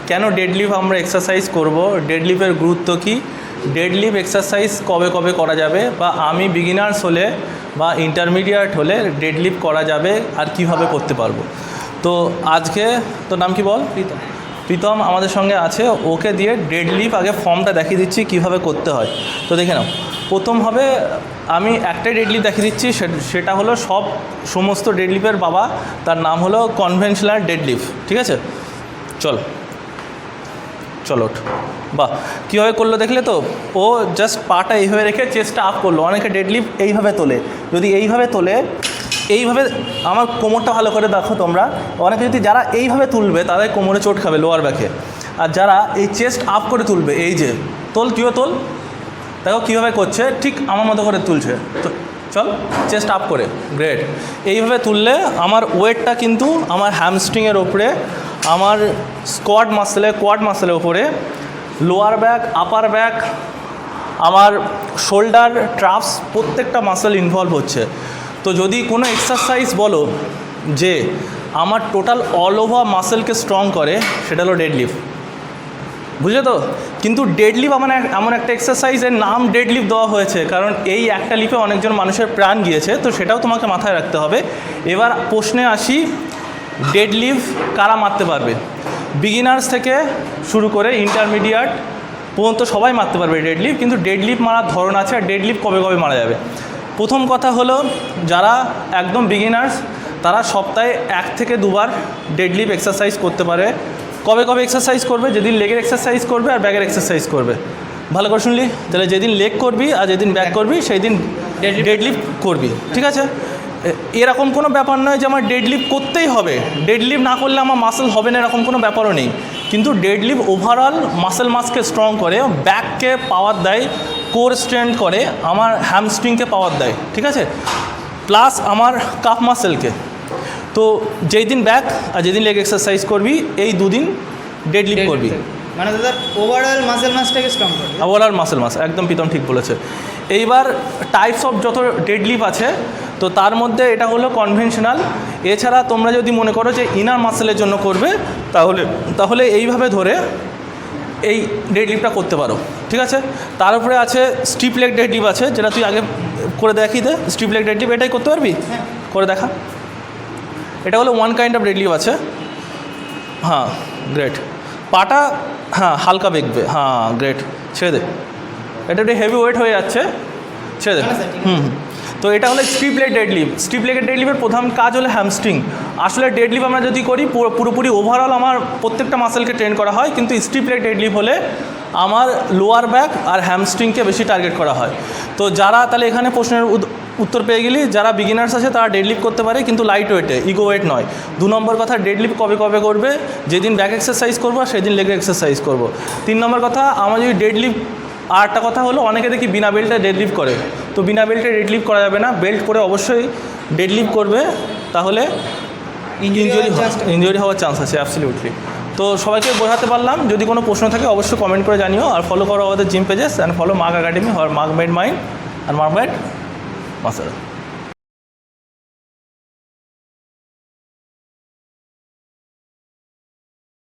কেন ডেডলিফট আমরা এক্সারসাইজ করব, ডেডলিফটের গুরুত্ব কী, ডেডলিফট এক্সারসাইজ কবে কবে করা যাবে, বা আমি বিগিনার্স হলে বা ইন্টারমিডিয়েট হলে ডেডলিফট করা যাবে আর কিভাবে করতে পারবো। তো আজকে তোর নাম কি বল? প্রীতম আমাদের সঙ্গে আছে, ওকে দিয়ে ডেডলিফট আগে ফর্মটা দেখিয়ে দিচ্ছি কিভাবে করতে হয়। তো দেখে নাও, প্রথম হবে আমি একটাই ডেডলিফট দেখিয়ে দিচ্ছি, সেটা হলো সমস্ত ডেডলিফটের বাবা, তার নাম হলো কনভেনশনাল ডেডলিফট। ঠিক আছে, চলো বাহ, কীভাবে করলো দেখলে তো? ও জাস্ট পাটা এইভাবে রেখে চেস্টটা আপ করলো। অনেকে ডেডলিফট এইভাবে তোলে, যদি এইভাবে তোলে, এইভাবে আমার কোমরটা ভালো করে দেখো তোমরা, অনেকে যদি যারা এইভাবে তুলবে তাদের কোমরে চোট খাবে, লোয়ার ব্যাকে। আর যারা এই চেস্ট আপ করে তুলবে, এই যে কীভাবে তোল, দেখো কীভাবে করছে, ঠিক আমার মতো করে তুলছে। তো চল চেস্ট আপ করে, গ্রেট। এইভাবে তুললে আমার ওয়েটটা কিন্তু আমার হ্যামস্ট্রিংয়ের ওপরে, আমার কোয়াড মাসেলের ওপরে, লোয়ার ব্যাক, আপার ব্যাক, আমার শোল্ডার, ট্রাপস, প্রত্যেকটা মাসেল ইনভলভ হচ্ছে। তো যদি কোনো এক্সারসাইজ বলো যে আমার টোটাল অল ওভার মাসেলকে স্ট্রং করে, সেটা হলো ডেডলিফট, বুঝলে তো? কিন্তু ডেডলিফট এমন একটা এক্সারসাইজের নাম ডেডলিফট দেওয়া হয়েছে কারণ এই একটা লিফে অনেকজন মানুষের প্রাণ গিয়েছে, তো সেটাও তোমাকে মাথায় রাখতে হবে। এবার প্রশ্নে আসি, ডেডলিফট কারা মারতে পারবে? বিগিনার্স থেকে শুরু করে ইন্টারমিডিয়েট পর্যন্ত সবাই মারতে পারবে ডেডলিফট, কিন্তু ডেডলিফট মারার ধরন আছে, আর ডেডলিফট কবে কবে মারা যাবে। প্রথম কথা হলো, যারা একদম বিগিনার্স তারা সপ্তাহে 1 থেকে 2 বার ডেডলিফট এক্সারসাইজ করতে পারে। কবে কবে এক্সারসাইজ করবে? যেদিন লেগের এক্সারসাইজ করবে আর ব্যাগের এক্সারসাইজ করবে। ভালো করে শুনলি? তাহলে যেদিন লেগ করবি আর যেদিন ব্যাক করবি সেই দিন ডেডলিফট করবি, ঠিক আছে? এরকম কোনো ব্যাপার নয় যে আমার ডেডলিফট করতেই হবে, ডেডলিফট না করলে আমার মাসেল হবে না, এরকম কোনো ব্যাপারও নেই। কিন্তু ডেডলিফট ওভারঅল মাসকে স্ট্রং করে, ব্যাককে পাওয়ার দেয়, কোর স্ট্রেন্থ করে, আমার হ্যামস্ট্রিংকে পাওয়ার দেয়, ঠিক আছে, প্লাস আমার কাফ মাসেলকে। তো যেই দিন ব্যাক আর যেদিন লেগ এক্সারসাইজ করবি, এই 2 দিন ডেডলিফট করবি, মানে দাদা ওভারঅল মাসটাকে স্ট্রং করবে। ওভারঅল মাস, একদম প্রীতম ঠিক বলেছে। এইবার টাইপস অফ যত ডেডলিফট আছে, তো তার মধ্যে এটা হলো কনভেনশনাল। এছাড়া তোমরা যদি মনে করো যে ইনার মাসেলের জন্য করবে, তাহলে এইভাবে ধরে এই ডেডলিফটটা করতে পারো, ঠিক আছে? তার উপরে আছে স্ট্রিপ লেগ ডেডলিফট আছে, যেটা তুই আগে করে দেখিয়ে দে। স্ট্রিপ লেগ ডেডলিফট এটাই করতে পারবি? করে দেখা। এটা হলো ওয়ান কাইন্ড অফ ডেডলিফট আছে। হ্যাঁ, গ্রেট। পাটা হালকা বেঁকবে, গ্রেট, ছেড়ে দে। এটা একটু হেভি ওয়েট হয়ে যাচ্ছে, ছেড়ে দে। তো এটা হলো স্ট্রিপ লেগ ডেডলিফট। স্ট্রিপ লেগের ডেডলিফটের প্রধান কাজ হলো হ্যামস্ট্রিং। আসলে ডেডলিফট আমরা যদি করি পুরোপুরি ওভারঅল আমার প্রত্যেকটা মাসেলকে ট্রেন করা হয়, কিন্তু স্ট্রিপ লেগ ডেডলিফট হলে আমার লোয়ার ব্যাক আর হ্যামস্ট্রিংকে বেশি টার্গেট করা হয়। তো যারা, তাহলে এখানে প্রশ্নের উত্তর পেয়ে গেলি, যারা বিগিনার্স আছে তারা ডেডলিফট করতে পারে, কিন্তু লাইট ওয়েটে, ইগো ওয়েট নয়। 2 নম্বর কথা, ডেডলিফট কবে কবে করবে? যেদিন ব্যাক এক্সারসাইজ করবো আর সেদিন লেগ এক্সারসাইজ করবো। 3 নম্বর কথা, আমার যদি ডেডলিফট, আর একটা কথা হলো, অনেকে দেখি বিনা বেল্টে ডেডলিফট করে, তো বিনা বেল্টে ডেডলিফট করা যাবে না, বেল্ট করে অবশ্যই ডেডলিফট করবে, তাহলে ইনজুরি হওয়ার চান্স আছে, অ্যাবসলিউটলি। তো সবাইকে বোঝাতে পারলাম। যদি কোনো প্রশ্ন থাকে অবশ্যই কমেন্ট করে জানিও, আর ফলো করো আমাদের gym pages, and follow mark academy, mark made mind and mark made muscle.